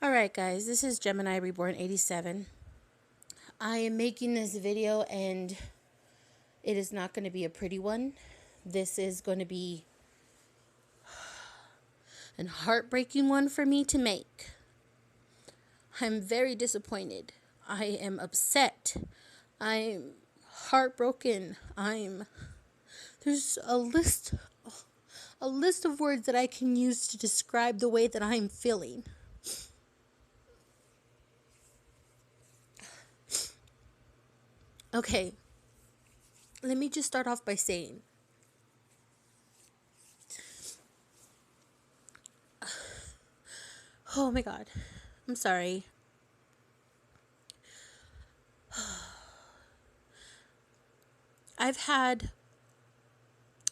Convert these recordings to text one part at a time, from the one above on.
Alright guys, this is Gemini Reborn 87. I am making this video and it is not going to be a pretty one. This is going to be a heartbreaking one for me to make. I'm very disappointed. I am upset. I'm heartbroken. There's a list of words that I can use to describe the way that I'm feeling. Okay, let me just start off by saying, oh my God, I'm sorry. I've had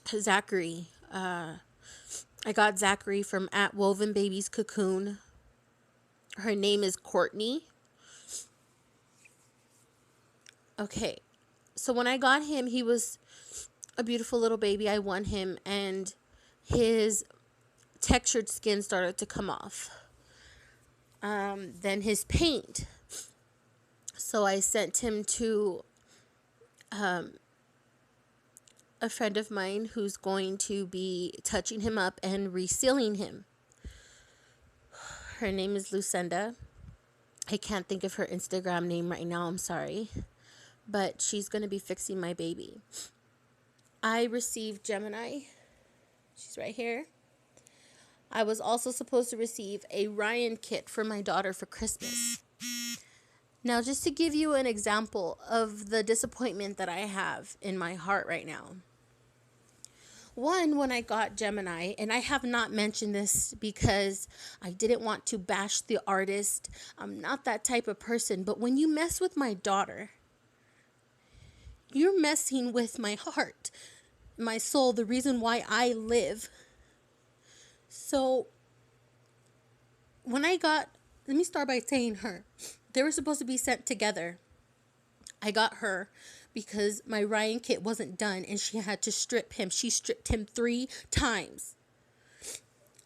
Zachary. I got Zachary from at Woven Babies Cocoon. Her name is Kourtney. Okay, so when I got him, he was a beautiful little baby. I won him, and his textured skin started to come off. Then his paint. So I sent him to a friend of mine who's going to be touching him up and resealing him. Her name is Lucinda. I can't think of her Instagram name right now, I'm sorry. But she's going to be fixing my baby. I received Gemini. She's right here. I was also supposed to receive a Ryan kit for my daughter for Christmas. Now, just to give you an example of the disappointment that I have in my heart right now. One, when I got Gemini, and I have not mentioned this because I didn't want to bash the artist. I'm not that type of person. But when you mess with my daughter, you're messing with my heart, my soul, the reason why I live. So when let me start by saying her. They were supposed to be sent together. I got her because my Ryan kit wasn't done and she had to strip him. She stripped him 3 times.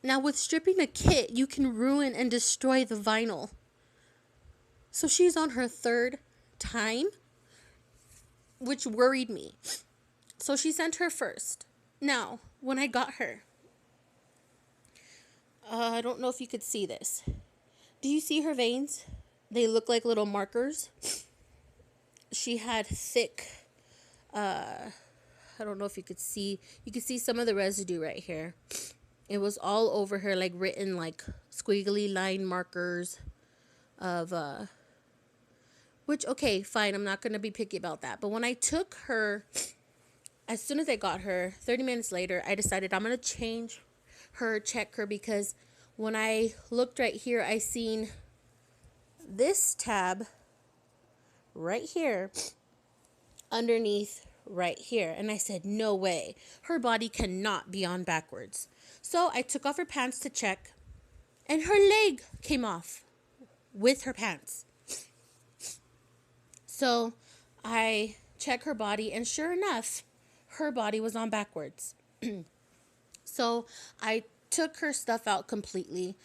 Now with stripping a kit, you can ruin and destroy the vinyl. So she's on her 3rd time, which worried me. So she sent her first. Now, when I got her, I don't know if you could see this. Do you see her veins? They look like little markers. She had thick, I don't know if you could see some of the residue right here. It was all over her, like written like squiggly line markers of, which, okay, fine, I'm not going to be picky about that. But when I took her, as soon as I got her, 30 minutes later, I decided I'm going to change her, check her, because when I looked right here, I seen this tab right here underneath right here. And I said, no way. Her body cannot be on backwards. So I took off her pants to check, and her leg came off with her pants. So I check her body, and sure enough, her body was on backwards. So I took her stuff out completely,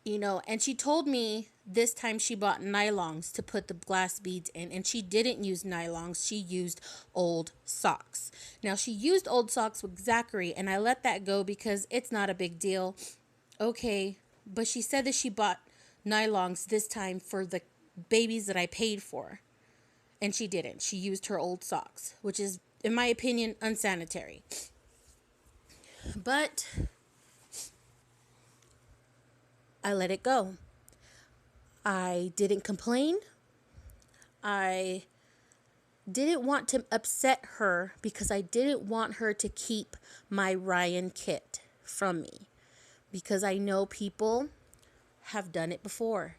and she told me this time she bought nylons to put the glass beads in, and she didn't use nylons. She used old socks. Now, she used old socks with Zachary, and I let that go because it's not a big deal. Okay, but she said that she bought nylons this time for the babies that I paid for, and she didn't. She used her old socks, which is, in my opinion, unsanitary. But I let it go. I didn't complain. I didn't want to upset her because I didn't want her to keep my Ryan kit from me, because I know people have done it before.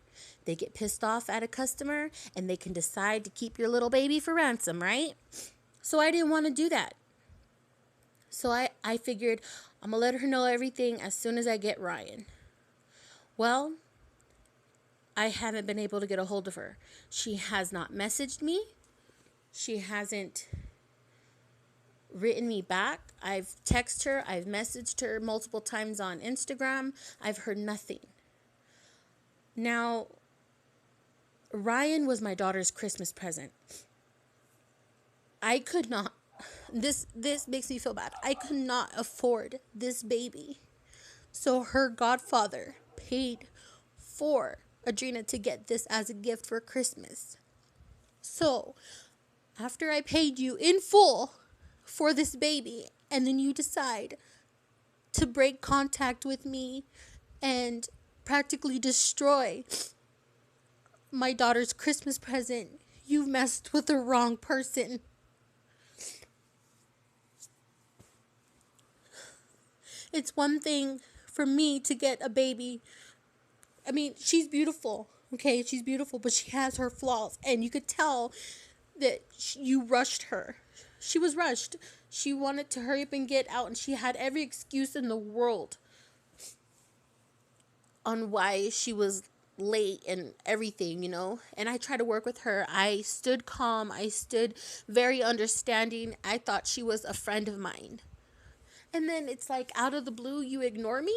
They get pissed off at a customer and they can decide to keep your little baby for ransom, right? So I didn't want to do that. So I figured I'm going to let her know everything as soon as I get Ryan. Well, I haven't been able to get a hold of her. She has not messaged me. She hasn't written me back. I've texted her. I've messaged her multiple times on Instagram. I've heard nothing. Now, Ryan was my daughter's Christmas present. I could not, this makes me feel bad. I could not afford this baby. So her godfather paid for Adrena to get this as a gift for Christmas. So, after I paid you in full for this baby, and then you decide to break contact with me and practically destroy my daughter's Christmas present, you've messed with the wrong person. It's one thing for me to get a baby. I mean, she's beautiful, okay? She's beautiful, but she has her flaws, and you could tell that you rushed her. She was rushed. She wanted to hurry up and get out, and she had every excuse in the world on why she was late and everything, you know. And I tried to work with her. I stood calm. I stood very understanding. I thought she was a friend of mine. And then it's like, out of the blue, you ignore me?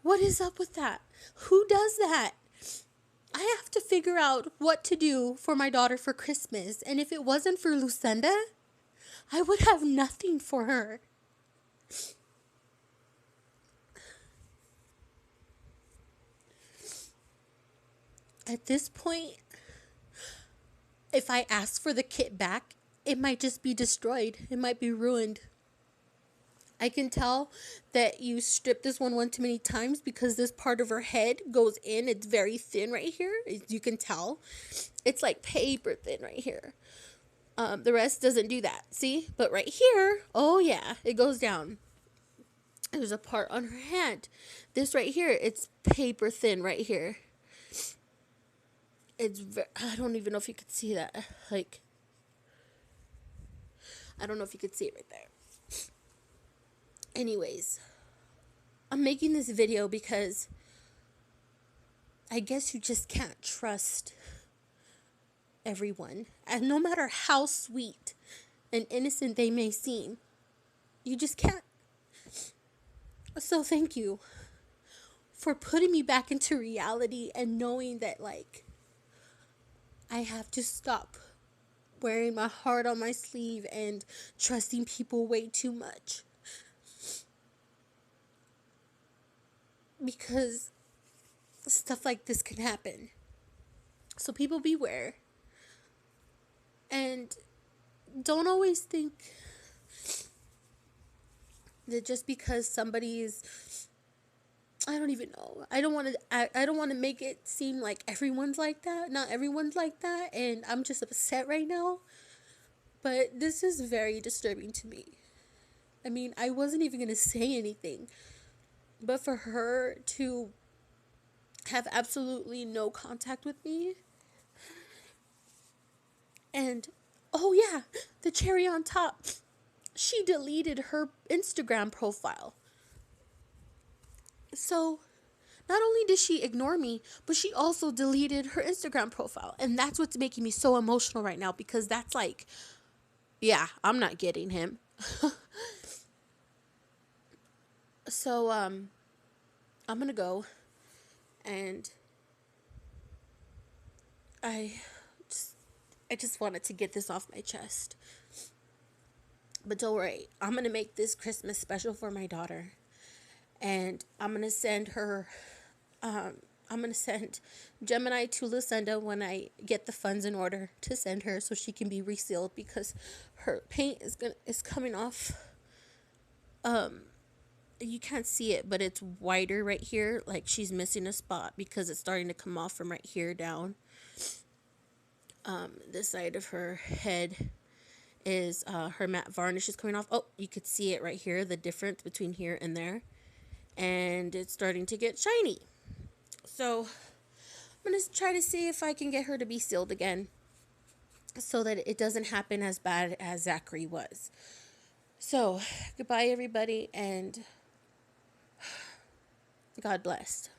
What is up with that? Who does that? I have to figure out what to do for my daughter for Christmas. And if it wasn't for Lucinda, I would have nothing for her. At this point, if I ask for the kit back, it might just be destroyed. It might be ruined. I can tell that you stripped this one too many times because this part of her head goes in. It's very thin right here. You can tell. It's like paper thin right here. The rest doesn't do that. See? But right here, oh yeah, it goes down. There's a part on her hand. This right here, it's paper thin right here. I don't even know if you could see that. Like, I don't know if you could see it right there. Anyways, I'm making this video because I guess you just can't trust everyone. And no matter how sweet and innocent they may seem, you just can't. So thank you for putting me back into reality and knowing that, like, I have to stop wearing my heart on my sleeve and trusting people way too much. Because stuff like this can happen. So people beware. And don't always think that just because somebody's, I don't even know. I don't want to make it seem like everyone's like that. Not everyone's like that, and I'm just upset right now. But this is very disturbing to me. I mean, I wasn't even going to say anything. But for her to have absolutely no contact with me. And, oh yeah, the cherry on top. She deleted her Instagram profile. So, not only did she ignore me, but she also deleted her Instagram profile. And that's what's making me so emotional right now. Because that's like, yeah, I'm not getting him. So, I'm going to go. And I just wanted to get this off my chest. But don't worry, I'm going to make this Christmas special for my daughter. And I'm going to send her, I'm going to send Gemini to Lucinda when I get the funds in order to send her so she can be resealed because her paint is coming off. You can't see it, but it's whiter right here. Like she's missing a spot because it's starting to come off from right here down. This side of her head is her matte varnish is coming off. Oh, you could see it right here, the difference between here and there. And it's starting to get shiny. So I'm going to try to see if I can get her to be sealed again so that it doesn't happen as bad as Zachary was. So, goodbye everybody, and God bless.